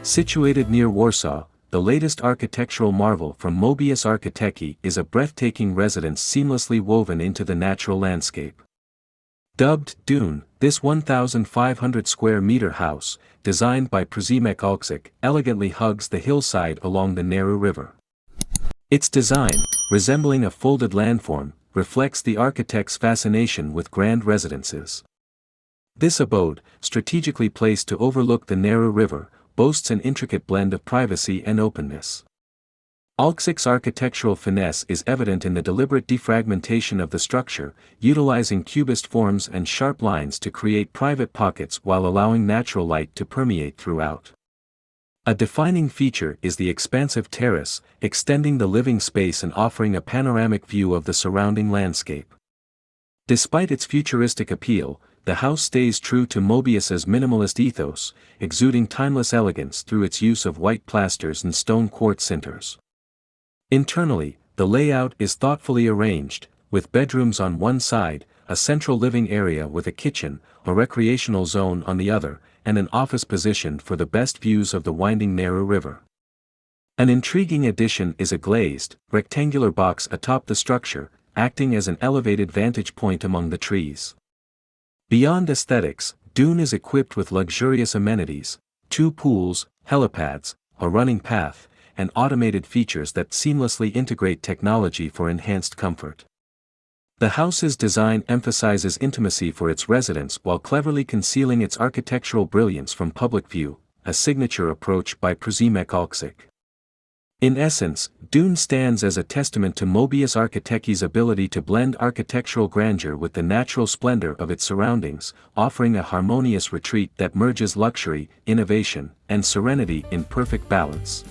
Situated near Warsaw, the latest architectural marvel from Mobius Architekci is a breathtaking residence seamlessly woven into the natural landscape. Dubbed Dune, this 1,500 square meter house, designed by Przemek Olczyk, elegantly hugs the hillside along the Narew River. Its design, resembling a folded landform, reflects the architect's fascination with grand residences. This abode, strategically placed to overlook the Narew River, boasts an intricate blend of privacy and openness. Olczyk's architectural finesse is evident in the deliberate defragmentation of the structure, utilizing cubist forms and sharp lines to create private pockets while allowing natural light to permeate throughout. A defining feature is the expansive terrace, extending the living space and offering a panoramic view of the surrounding landscape. Despite its futuristic appeal, the house stays true to Mobius's minimalist ethos, exuding timeless elegance through its use of white plasters and stone quartz sinters. Internally, the layout is thoughtfully arranged, with bedrooms on one side, a central living area with a kitchen, a recreational zone on the other, and an office positioned for the best views of the winding Narew River. An intriguing addition is a glazed, rectangular box atop the structure, acting as an elevated vantage point among the trees. Beyond aesthetics, Dune is equipped with luxurious amenities, 2 pools, helipads, a running path, and automated features that seamlessly integrate technology for enhanced comfort. The house's design emphasizes intimacy for its residents while cleverly concealing its architectural brilliance from public view, a signature approach by Przemek Olczyk. In essence, Dune stands as a testament to Mobius Architekci's ability to blend architectural grandeur with the natural splendor of its surroundings, offering a harmonious retreat that merges luxury, innovation, and serenity in perfect balance.